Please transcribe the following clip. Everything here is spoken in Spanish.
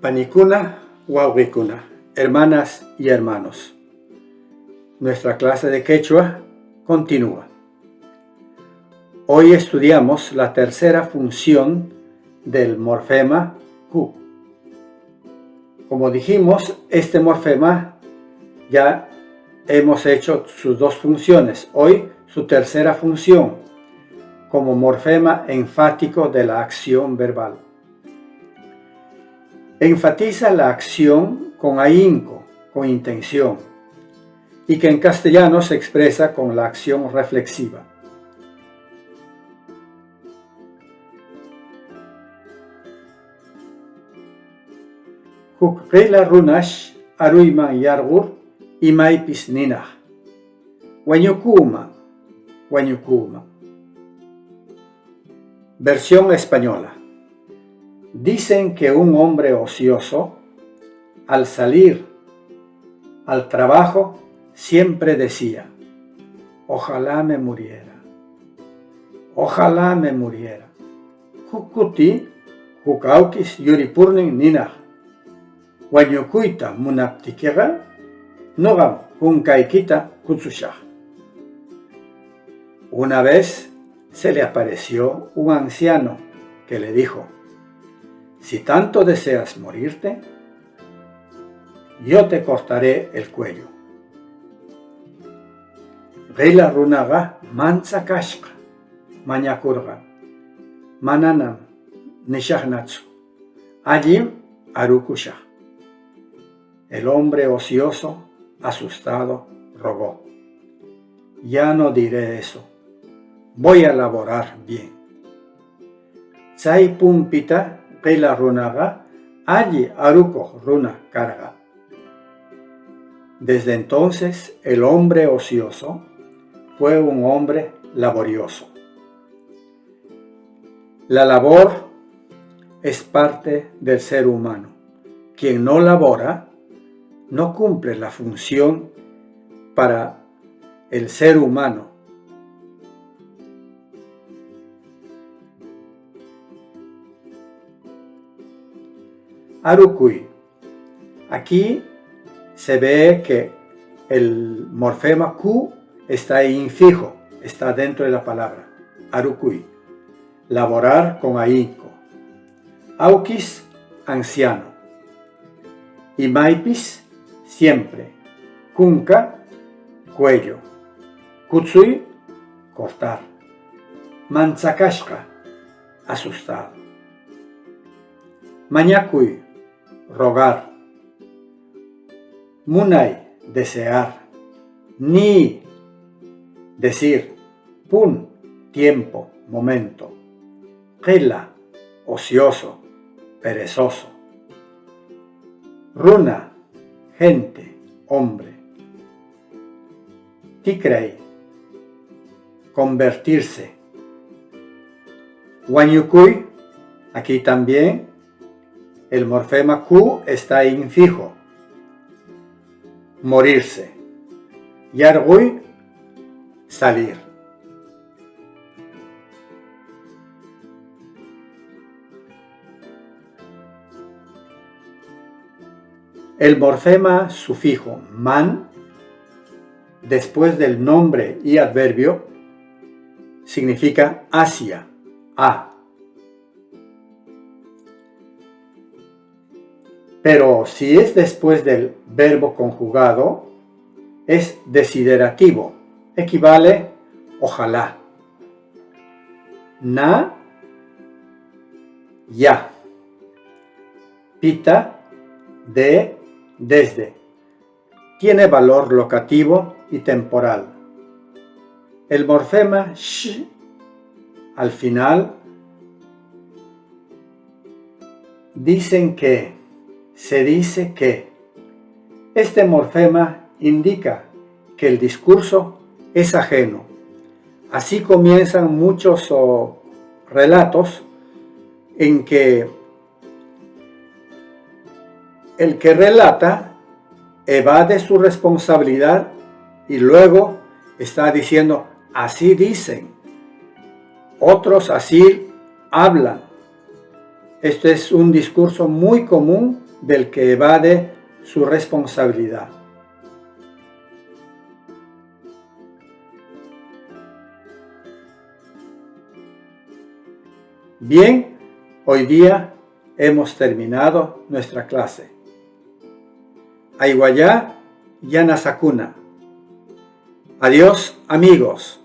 Panicuna, Wawikuna, hermanas y hermanos. Nuestra clase de quechua continúa. Hoy estudiamos la tercera función del morfema Q. Como dijimos, este morfema ya hemos hecho sus dos funciones. Hoy su tercera función como morfema enfático de la acción verbal. Enfatiza la acción con ahínco, con intención, y que en castellano se expresa con la acción reflexiva. Hukqila runash aruyman yargur imaypis ninah. Wañukuman, wañukuman. Versión española. Dicen que un hombre ocioso, al salir al trabajo, siempre decía: ojalá me muriera, ojalá me muriera. Hukuti, hukaukis yuripurnin ninah. Wañukuita munaptikera, nogam hunkaikita kutsushah. Una vez se le apareció un anciano que le dijo: si tanto deseas morirte, yo te cortaré el cuello. Reila runaga mantzakashka, mañakurga, mananam nishahnatsu, allí arukusha. El hombre ocioso, asustado, rogó: ya no diré eso, voy a laborar bien. Tsai pumpita Reila runaga, allí aruko runa carga. Desde entonces el hombre ocioso fue un hombre laborioso. La labor es parte del ser humano. Quien no labora no cumple la función para el ser humano. Arukui. Aquí se ve que el morfema Q está infijo, está dentro de la palabra. Arukui. Laborar con ahínco. Aukis, anciano. Imaipis, siempre. Kunka, cuello. Kutsui, cortar. Mantzakashka, asustado. Mañakui, rogar. Munai, desear. Ni, decir. Pun, tiempo, momento. Qila, ocioso, perezoso. Runa, gente, hombre. Tikrei, convertirse. Wañukui, aquí también el morfema Q está infijo. Morirse. Yargui, salir. El morfema sufijo man, después del nombre y adverbio, significa hacia, a. Pero si es después del verbo conjugado, es desiderativo, equivale ojalá. Na, ya. Pita, de, desde. Tiene valor locativo y temporal. El morfema sh, al final, se dice que este morfema indica que el discurso es ajeno. Así comienzan muchos relatos en que el que relata evade su responsabilidad y luego está diciendo: así dicen, otros así hablan. Este es un discurso muy común del que evade su responsabilidad. Bien, hoy día hemos terminado nuestra clase. Aiwaya Yanasakuna. Adiós, amigos.